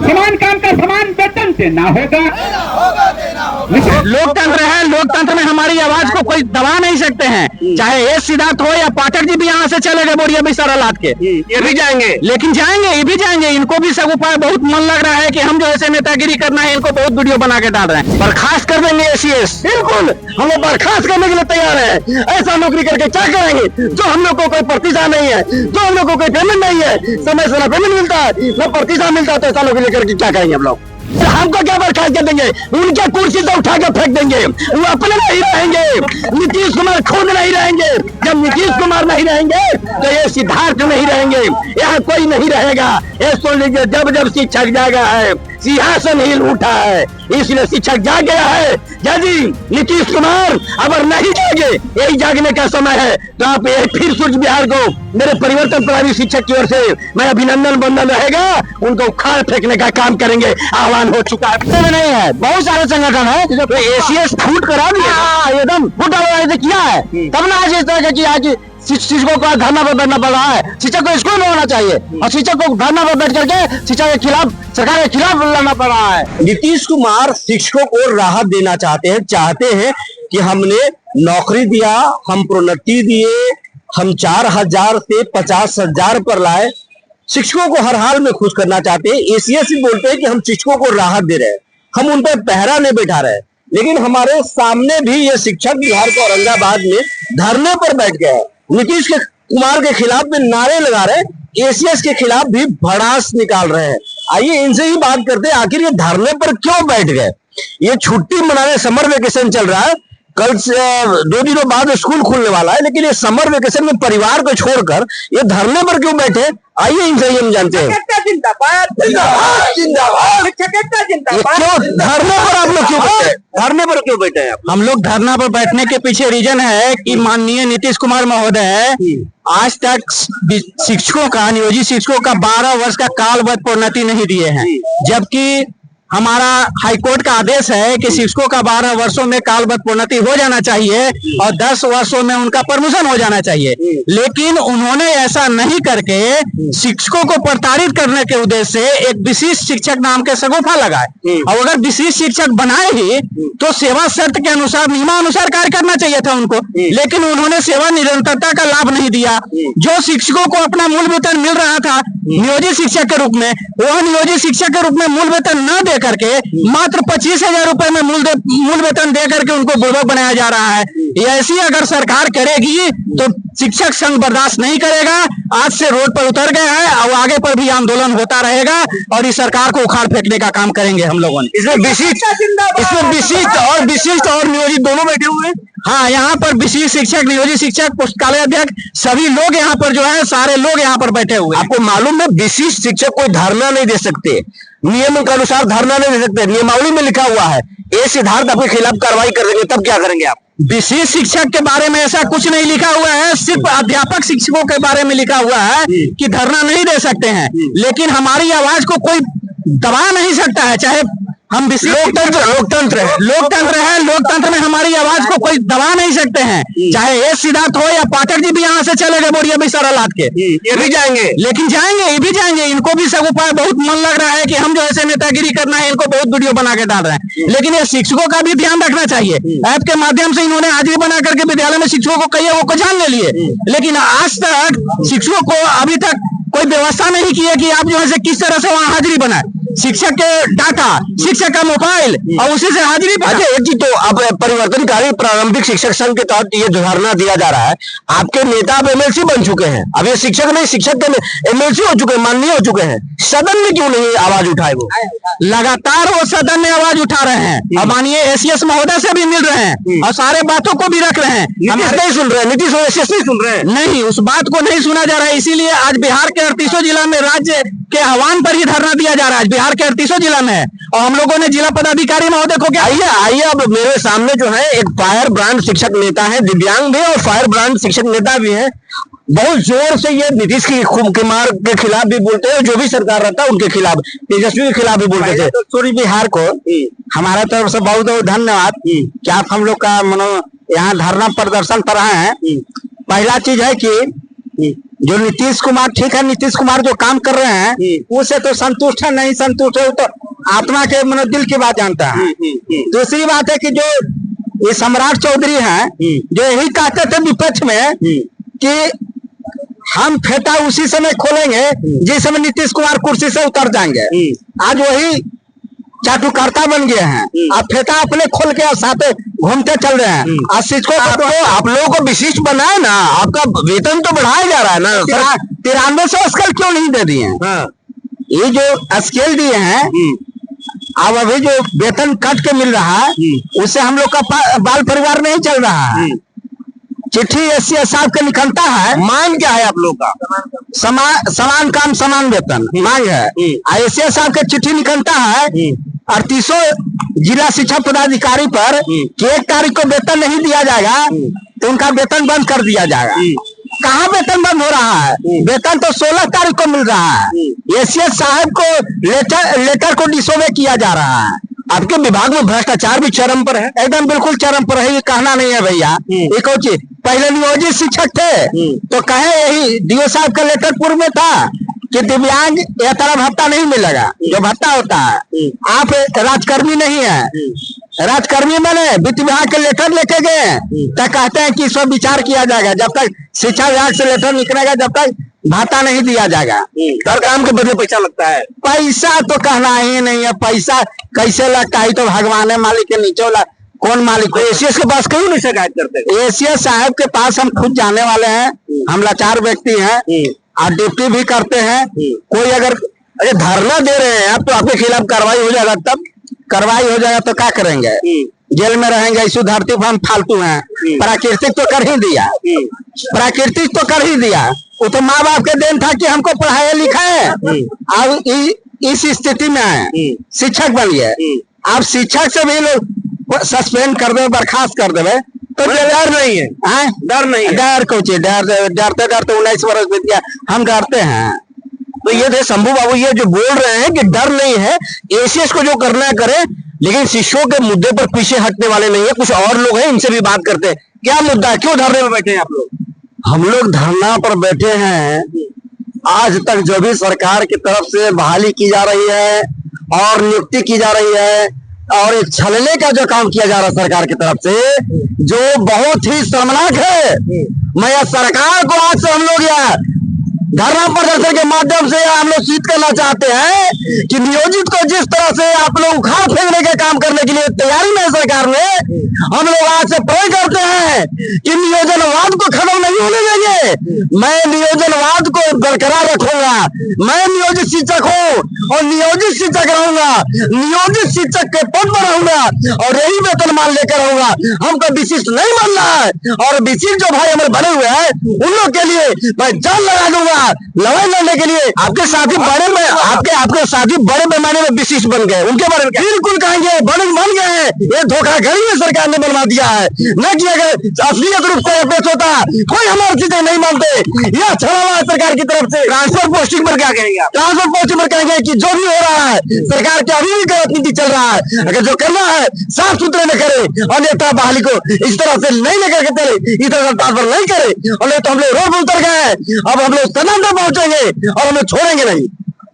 समान काम का समान वेतन देना होगा। लोकतंत्र है, लोकतंत्र में हमारी आवाज को कोई दबा नहीं सकते हैं। चाहे एस सिद्धार्थ हो या पाठक जी भी यहाँ से चले गए बोरिया बिसारा लाद के, ये भी जाएंगे, लेकिन जाएंगे, ये भी जाएंगे। इनको भी सब उपाय बहुत मन लग रहा है कि हम जो ऐसे नेतागिरी करना है, इनको बहुत वीडियो बना के डाल रहे हैं। बर्खास्त कर देंगे एसीएस, बिल्कुल हम लोग बर्खास्त करने के लिए तैयार है। ऐसा नौकरी करके क्या करेंगे जो हम लोग को कोई प्रतिष्ठा नहीं है, जो हम लोग को कोई पेमेंट नहीं है, समय से ना पेमेंट मिलता है न प्रतिष्ठा मिलता है, तो ऐसा नौकरी करके क्या करेंगे हम लोग? हमको क्या बर्खास्त कर देंगे? उनके कुर्सी से उठा के फेंक देंगे। वो अपने नहीं रहेंगे, नीतीश कुमार खुद नहीं रहेंगे। जब नीतीश कुमार नहीं रहेंगे तो ये सिद्धार्थ नहीं रहेंगे, यहाँ कोई नहीं रहेगा। ये सुन लीजिए, जब जब शिक्षक जागा है सिंहासन हिल उठा है, इसलिए शिक्षक जाग गया है। यदि नीतीश कुमार अगर नहीं जागे, यही जागने का समय है, तो आप फिर सूर्य बिहार को मेरे परिवर्तन प्रभावी शिक्षक की ओर से मैं अभिनंदन बंदन रहेगा, उनको खाल फेंकने का काम करेंगे। आह्वान हो चुका है, नहीं है, बहुत सारे संगठन है जो एसीएस फूट करा दिया, एकदम फूट किया है, तब ना आज इस तरह की आज शिक्षकों का धरना पर बैठना पड़ रहा है। शिक्षक को स्कूल में होना चाहिए और शिक्षक को धरना पर बैठ करके शिक्षा के खिलाफ, सरकार के खिलाफ लड़ना पड़ रहा है। नीतीश कुमार शिक्षकों को राहत देना चाहते हैं कि हमने नौकरी दिया, हम प्रोन्नति दिए, हम 4,000 से 50,000 पर लाए। शिक्षकों को हर हाल में खुश करना चाहते हैं। एसीएस बोलते हैं कि हम शिक्षकों को राहत दे रहे हैं, हम उन पर पहरा नहीं बैठा रहे। लेकिन हमारे सामने भी ये शिक्षक बिहार के औरंगाबाद में धरने पर बैठ गए हैं। नीतीश कुमार के खिलाफ भी नारे लगा रहे हैं, एसीएस के खिलाफ भी भड़ास निकाल रहे हैं। आइए इनसे ही बात करते हैं, आखिर ये धरने पर क्यों बैठ गए? ये छुट्टी मनाने, समर वेकेशन चल रहा है, कल से 2 दिनों बाद स्कूल खुलने वाला है, लेकिन ये समर वेकेशन में परिवार को छोड़कर ये धरने पर क्यों बैठे? आइए इनसे हम जानते हैं। धरने पर आप लोग क्यों बैठे? धरने पर क्यों बैठे हैं आप? हम लोग धरना पर बैठने के पीछे रीजन है कि माननीय नीतीश कुमार महोदय आज तक शिक्षकों का, नियोजित शिक्षकों का 12 वर्ष का कालबद्ध प्रोन्नति नहीं दिए हैं, जबकि हमारा हाईकोर्ट का आदेश है कि शिक्षकों का 12 वर्षों में कालबद्ध प्रोन्नति हो जाना चाहिए और 10 वर्षों में उनका प्रमोशन हो जाना चाहिए। लेकिन उन्होंने ऐसा नहीं करके शिक्षकों को प्रताड़ित करने के उद्देश्य से एक विशिष्ट शिक्षक नाम के सगोफा लगाए। और अगर विशिष्ट शिक्षक बनाए ही तो सेवा शर्त के अनुसार, नियमानुसार कार्य करना चाहिए था उनको, लेकिन उन्होंने सेवा निरंतरता का लाभ नहीं दिया। जो शिक्षकों को अपना मूल वेतन मिल रहा था नियोजित शिक्षक के रूप में, वह नियोजित शिक्षक के रूप में मूल वेतन न दे करके मात्र 25,000 रुपए में मूल वेतन दे करके उनको बुर्बक बनाया जा रहा है। ऐसी अगर सरकार करेगी तो शिक्षक संघ बर्दाश्त नहीं करेगा। आज से रोड पर उतर गए हैं और आगे पर भी आंदोलन होता रहेगा और इस सरकार को उखाड़ फेंकने का काम करेंगे हम लोगों ने। इसमें विशिष्ट और नियोजित दोनों बैठे हुए हैं। हाँ, यहाँ पर विशिष्ट शिक्षक, नियोजित शिक्षक, पुस्तकालय अध्यक्ष, सभी लोग यहाँ पर जो है, सारे लोग यहाँ पर बैठे हुए हैं। आपको मालूम है विशिष्ट शिक्षक कोई धरना नहीं दे सकते, नियम के अनुसार धरना नहीं दे सकते। नियमावली में लिखा हुआ है ये सिद्धार्थ आपके खिलाफ कार्रवाई कर देंगे, तब क्या करेंगे आप? विशिष्ट शिक्षक के बारे में ऐसा कुछ नहीं लिखा हुआ है, सिर्फ अध्यापक शिक्षकों के बारे में लिखा हुआ है कि धरना नहीं दे सकते हैं। लेकिन हमारी आवाज को कोई दबा नहीं सकता है, चाहे हम लोकतंत्र है, लोकतंत्र में हमारी आवाज को कोई दबा नहीं सकते हैं। चाहे एस सिद्धार्थ हो या पाठक जी भी यहाँ से चले गए बोरिया बिसारा लाद के, ये भी जाएंगे, लेकिन जाएंगे, ये भी जाएंगे। इनको भी सब उपाय बहुत मन लग रहा है कि हम जो ऐसे नेतागिरी करना है, इनको बहुत वीडियो बना के डाल रहे हैं। लेकिन ये शिक्षकों का भी ध्यान रखना चाहिए। ऐप के माध्यम से इन्होंने हाजिरी बना करके विद्यालय में शिक्षकों को कहिए, वो को जान ले लिए, लेकिन आज तक शिक्षकों को अभी तक कोई व्यवस्था नहीं की है कि आप जो है किस तरह से वहाँ हाजिरी बनाए। शिक्षक के डाटा, शिक्षक का मोबाइल और उसी से हाजिरी। अच्छा, एक चीज तो अब परिवर्तनकारी प्रारंभिक शिक्षक संघ के तहत ये धरना दिया जा रहा है। आपके नेता अब एमएलसी बन चुके हैं, अब ये शिक्षक नहीं, शिक्षक के एमएलसी हो चुके हैं, माननीय हो चुके हैं। सदन में क्यों नहीं आवाज उठाए? वो लगातार वो सदन में आवाज उठा रहे हैं और माननीय एसीएस महोदय से भी मिल रहे हैं और सारे बातों को भी रख रहे हैं। हम नहीं सुन रहे हैं, नीतीश एसीएस नहीं सुन रहे हैं, नहीं, उस बात को नहीं सुना जा रहा है। इसीलिए आज बिहार के 38 जिला में राज्य के आह्वान पर ही धरना दिया जा रहा है। बिहार के 38 जिला में है और हम लोगों ने जिला पदाधिकारी महोदय को क्या। आइए अब मेरे सामने जो है एक फायर ब्रांड शिक्षक नेता है, दिव्यांग भी और फायर ब्रांड शिक्षक नेता भी है। बहुत जोर से ये नीतीश कुमार के खिलाफ भी बोलते हैं, जो भी सरकार रहता है उनके खिलाफ, तेजस्वी के खिलाफ भी बोलते थे। सूर्य बिहार को हमारा तरफ से बहुत बहुत धन्यवाद कि आप हम लोग का यहाँ धरना प्रदर्शन पर आए हैं। पहला चीज है कि जो नीतीश कुमार, ठीक है नीतीश कुमार जो काम कर रहे हैं उससे तो संतुष्ट है, नहीं संतुष्ट है, तो आत्मा के मतलब दिल की बात जानता है। दूसरी बात है कि जो ये सम्राट चौधरी हैं जो यही कहते थे विपक्ष में कि हम फेटा उसी समय खोलेंगे जिस समय नीतीश कुमार कुर्सी से उतर जाएंगे। आज वही चाटुकारिता बन गए हैं। अब फेटा अपने खोल के साथ घूमते चल रहे हैं। आज शिक्षकों को आप लोगों को विशिष्ट बनाए ना, आपका वेतन तो बढ़ाया जा रहा है ना, 9300 स्केल क्यों नहीं दे दिए? ये जो स्केल दिए हैं अब अभी जो वेतन कट के मिल रहा है उससे हम लोग का बाल परिवार नहीं चल रहा है। चिट्ठी एससीएस साहब के निकलता है, मांग क्या है आप लोग का? समान काम समान वेतन मांग है। एससीएस साहब के चिट्ठी निकलता है 3800 जिला शिक्षा पदाधिकारी पर कि 1 तारीख को वेतन नहीं दिया जाएगा तो उनका वेतन बंद कर दिया जाएगा। कहाँ वेतन बंद हो रहा है? वेतन तो 16 तारीख को मिल रहा है। एससीएस साहब को लेटर को डिसोबे किया जा रहा है। आपके विभाग में भ्रष्टाचार भी चरम पर है, एकदम बिल्कुल चरम पर है, ये कहना नहीं है भैया। ये कौन चीज? पहले नियोजित शिक्षक थे तो कहे यही डीओ साहब का लेटर पूर्व में था कि दिव्यांग यह तरह भत्ता नहीं मिलेगा जो भत्ता होता है। आप राजकर्मी नहीं है, राजकर्मी बने वित्त विभाग के लेटर लेके गए तो कहते हैं कि इस पर विचार किया जाएगा। जब तक शिक्षा विभाग से लेटर निकलेगा जब तक भत्ता नहीं दिया जाएगा। हर काम के बदले पैसा लगता है। पैसा तो कहना ही नहीं है, पैसा कैसे लगता है तो भगवान है, मालिक के नीचे वाला कौन मालिक को? एसीएस के पास क्यों नहीं शिकायत करते? एसीएस साहब के पास हम खुद जाने वाले हैं, हम लाचार व्यक्ति हैं और ड्यूटी भी करते हैं। कोई अगर धरना दे रहे हैं आप तो आपके खिलाफ कार्रवाई हो जाएगा, तब कार्रवाई हो जाएगा तो क्या करेंगे? जेल में रहेंगे। इस धरती पर हम फालतू हैं। प्राकृतिक तो कर ही दिया, प्राकृतिक तो कर ही दिया। वो तो माँ बाप के देन था कि हमको पढ़ाया लिखाए। अब इस स्थिति में आए, शिक्षक बन गए। आप शिक्षक से भी लोग सस्पेंड कर दे, बर्खास्त कर दे तो डर नहीं है। डर नहीं, डर कुछ डरते डरते 19 वर्ष बीत गया, हम डरते हैं। तो ये थे शंभू बाबू, ये जो बोल रहे हैं कि डर नहीं है, एसीएस को जो करना है करे, लेकिन शिष्यों के मुद्दे पर पीछे हटने वाले नहीं है। कुछ और लोग हैं, इनसे भी बात करते हैं। क्या मुद्दा है, क्यों धरने में बैठे हैं आप लोग? हम लोग धरना पर बैठे हैं, आज तक जो भी सरकार की तरफ से बहाली की जा रही है और नियुक्ति की जा रही है और एक छलने का जो काम किया जा रहा है सरकार की तरफ से, जो बहुत ही शर्मनाक है। मैं यह सरकार को आज से हम लोग यार धरना प्रदर्शन के माध्यम से हम लोग सूचित करना चाहते हैं कि नियोजित को जिस तरह से आप लोग उखाड़ फेंकने के काम करने के लिए तैयारी में सरकार ने, हम लोग आज से प्रे करते हैं कि नियोजनवाद को खत्म नहीं होने देंगे। मैं नियोजनवाद को बरकरार रखूंगा। मैं नियोजित शिक्षक हूँ और नियोजित शिक्षक रहूंगा, नियोजित शिक्षक के पद पर रहूंगा और यही वेतन मान लेकर रहूंगा। हमको विशिष्ट नहीं बनना है और विशिष्ट जो भाई हमारे बने हुए हैं उन लोग के लिए मैं जान लगा दूंगा लड़ाई लड़ने के लिए। आपके साथी बड़े में आपके साथी बड़े पैमाने में विशिष्ट बन गए, उनके बारे में बिल्कुल कहेंगे बन गए हैं। ये धोखाधड़ी में सरकार ने बनवा दिया है, न कि अगर असलियत रूप से पेश होता कोई हमारी चीजें नहीं मानते। यह छड़ा हुआ है सरकार की तरफ से। ट्रांसफर पोस्टिंग पर क्या कहेंगे? ट्रांसफर पोस्टिंग पर कहेंगे कि जो भी हो रहा है सरकार की अभी भी गलत नीति चल रहा है। अगर जो करना है साफ सुथरे में करे और नेता बहाली को इस तरह से नहीं लेकर के चले, इस तरह ट्रांसफर नहीं करे। और नहीं तो हम लोग रोड पर उतर गए, अब हम लोग तनाव पहुंचेंगे और हमें छोड़ेंगे नहीं,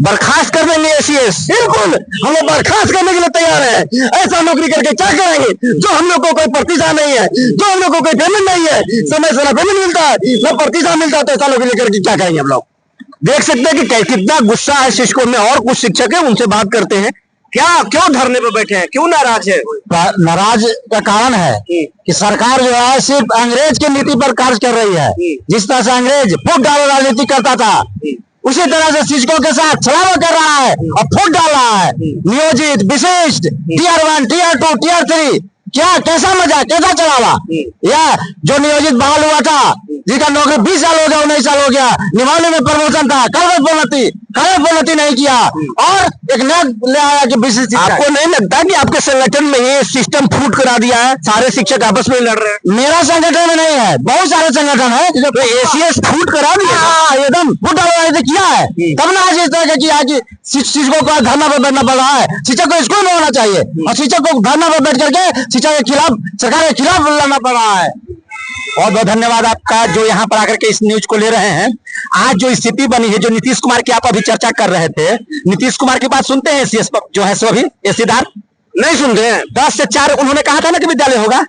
बर्खास्त कर देंगे एसीएस। बिल्कुल हम लोग बर्खास्त करने के लिए तैयार है। ऐसा नौकरी करके क्या करेंगे जो हम लोग को कोई प्रतिष्ठा नहीं है, जो हम लोग को कोई पेमेंट नहीं है, समय से ना पेमेंट मिलता है ना प्रतिष्ठा मिलता है, तो ऐसा नौकरी करके क्या करेंगे हम लोग? देख सकते हैं कि कितना गुस्सा है शिक्षकों में। और कुछ शिक्षक है उनसे बात करते हैं। क्या क्यों धरने पे बैठे हैं, क्यों नाराज है? नाराज का कारण है कि सरकार जो है सिर्फ अंग्रेज की नीति पर कार्य कर रही है। जिस तरह से अंग्रेज फूट डाल राजनीति करता था उसी तरह से शिक्षकों के साथ छलावा कर रहा है और फूट डाल रहा है। नियोजित, विशिष्ट, टीआर 1, टीआर 2, टीआर 3, क्या कैसा मजा, कैसा चलावा? या जो नियोजित बहाल हुआ था जिसका नौकरी 20 साल हो गया, 19 साल हो गया, निभाने में प्रमोशन था, प्रोन्नति नहीं किया और एक नया ले आया कि विशिष्ट। आपको नहीं लगता कि आपके संगठन में ये सिस्टम फूट करा दिया है? सारे शिक्षक आपस में लड़ रहे हैं। मेरा संगठन में नहीं है, बहुत सारे संगठन है तो एसीएस फूट करा दिया, एकदम फूट किया है। तब ना आज इस तरह किया कि शिक्षकों को धरना पर बैठना पड़ रहा है। शिक्षक को स्कूल में होना चाहिए और शिक्षक को धरना पर बैठ करके शिक्षा के खिलाफ, सरकार के खिलाफ लड़ना पड़ रहा है। बहुत बहुत धन्यवाद आपका जो यहाँ पर आकर के इस न्यूज को ले रहे हैं। आज जो स्थिति बनी है, जो नीतीश कुमार की आप अभी चर्चा कर रहे थे, नीतीश कुमार की बात सुनते हैं एसीएस जो है सो अभी एसीदार नहीं सुनते हैं। 10 से 4 उन्होंने कहा था ना कि विद्यालय होगा,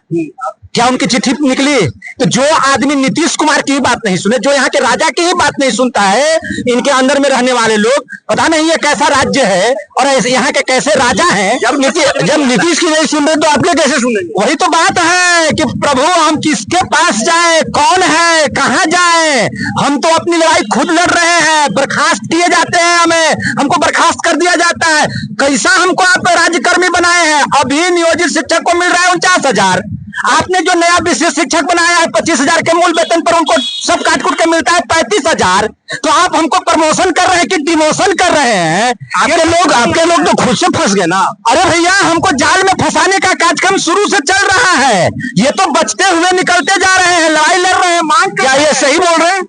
क्या उनकी चिट्ठी निकली? तो जो आदमी नीतीश कुमार की ही बात नहीं सुने, जो यहाँ के राजा की ही बात नहीं सुनता है, इनके अंदर में रहने वाले लोग, पता नहीं ये कैसा राज्य है और यहाँ के कैसे राजा हैं। जब नीतीश की नहीं सुन रहे तो आपके कैसे सुनेंगे? वही तो बात है कि प्रभु हम किसके पास जाए, कौन है, कहाँ जाए? हम तो अपनी लड़ाई खुद लड़ रहे हैं, बर्खास्त किए जाते हैं, हमको बर्खास्त कर दिया जाता है। कैसा हमको आप राज्यकर्मी बनाए हैं? अभी नियोजित शिक्षक को मिल रहा है 49,000। आपने जो नया विशेष शिक्षक बनाया है 25,000 के मूल वेतन पर, उनको सब काट कूट के मिलता है 35,000। तो आप हमको प्रमोशन कर रहे हैं कि डिमोशन कर रहे हैं? आपके लोग तो खुद से फंस गए ना। अरे भैया, हमको जाल में फंसाने का कार्यक्रम शुरू से चल रहा है। ये तो बचते हुए निकलते जा रहे हैं, लड़ाई लड़ रहे हैं। मांग क्या ये सही बोल रहे हैं?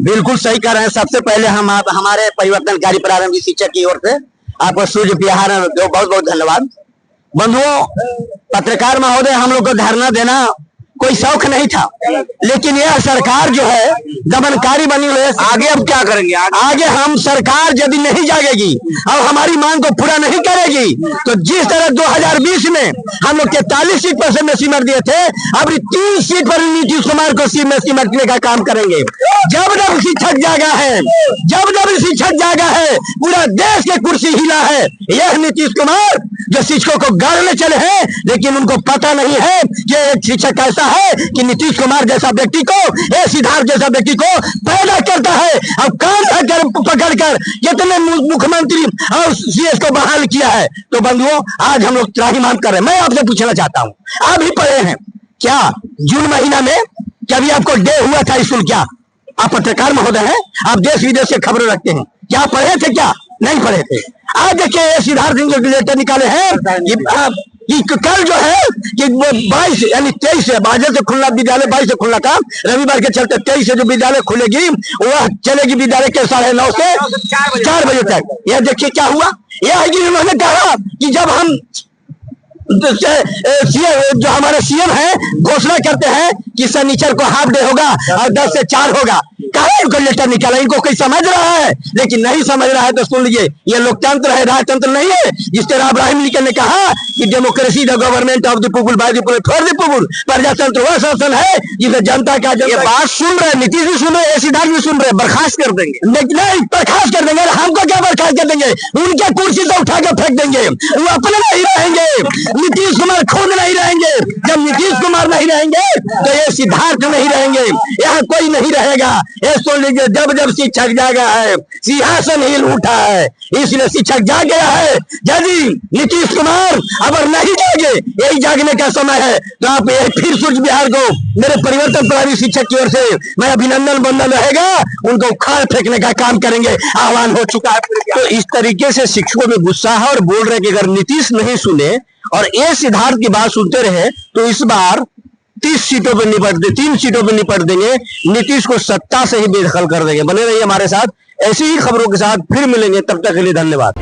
बिल्कुल सही कर रहे हैं। सबसे पहले हम हमारे परिवर्तनकारी प्रारंभिक शिक्षक की ओर से आपको सूर्य प्रहार बहुत बहुत धन्यवाद। बंधुओं, पत्रकार महोदय, हम लोग को धरना देना कोई शौक नहीं था, लेकिन यह सरकार जो है दमनकारी बनी हुई है। आगे अब क्या करेंगे? आगे हम सरकार यदि नहीं जागेगी और हमारी मांग को पूरा नहीं करेगी, तो जिस तरह 2020 में हम लोग 43 सीट पर में सिमट दिए थे, अब 3 सीट पर नीतीश कुमार को सिमटने का काम करेंगे। जब शिक्षक जागा है, जब शिक्षक जागा है, पूरा देश की कुर्सी हिला है। यह नीतीश कुमार जो शिक्षकों को गाड़ने चले हैं, लेकिन उनको पता नहीं है कि एक शिक्षक ऐसा है कि नीतीश कुमार जैसा व्यक्ति को, सिद्धार्थ जैसा व्यक्ति को पैदा करता है और काम पकड़कर कितने मुख्यमंत्री और सीएस को बहाल किया है। तो बंधुओं, आज हम लोग त्राहिमाम कर रहे हैं। मैं आपसे पूछना चाहता हूं, आप ही पढ़े हैं क्या जून महीना में कभी आपको डे हुआ था स्कूल? क्या आप पत्रकार महोदय हैं? आप देश विदेश से खबरें रखते हैं, क्या पढ़े थे? क्या नहीं पढ़े थे? आज देखिए सिद्धार्थ सिंह जो लेटर निकाले हैं कि कल जो है कि 22 यानी 23 से बाजे से खुलना विद्यालय, 22 से खुलना था, रविवार के चलते 23 से जो विद्यालय खुलेगी वह चलेगी विद्यालय के 9:30 से 4 बजे तक। यह देखिए क्या हुआ। यह है कि उन्होंने कहा कि जब हम जो हमारे सीएम है घोषणा करते हैं कि शनिचर को हाफ डे होगा और 10 से 4 होगा, कहा इनको लेटर निकाला? इनको कोई समझ रहा है, लेकिन नहीं समझ रहा है तो सुन लीजिए, ये लोकतंत्र है, राजतंत्र नहीं है। जिस तरह इब्राहिम लिंकन ने कहा कि democracy the government of the people by the people for the people, प्रजातंत्र वह शासन है जिसे जनता का। ये बात सुन रहे, नीतीश भी सुन रहे, सिद्धार्थ भी सुन रहे, बर्खास्त कर देंगे। नहीं, बर्खास्त कर देंगे। हमको क्या बर्खास्त कर देंगे? उनके कुर्सी से उठा कर फेंक देंगे। वो अपने नहीं रहेंगे, नीतीश कुमार खुद नहीं रहेंगे। जब नीतीश कुमार नहीं रहेंगे तो ये सिद्धार्थ नहीं रहेंगे, यहाँ कोई नहीं रहेगा। ये सुन लीजिए, जब शिक्षक जागा है, सिंहासन हिल उठा है, इसलिए शिक्षक जाग गया है। यदि नीतीश कुमार अगर नहीं जागे, यही जागने का समय है, तो आप फिर सूर्य बिहार को मेरे परिवर्तन प्रारंभिक शिक्षक की ओर से मैं अभिनंदन बंदन रहेगा, उनको उखाड़ फेंकने का काम करेंगे। आह्वान हो चुका है। तो इस तरीके से शिक्षकों में गुस्सा है और बोल रहे कि अगर नीतीश नहीं सुने और ये सिद्धार्थ की बात सुनते रहे तो इस बार 3 सीटों पे निपट देंगे, नीतीश को सत्ता से ही बेदखल कर देंगे। बने रहिए हमारे साथ, ऐसी ही खबरों के साथ फिर मिलेंगे। तब तक के लिए धन्यवाद।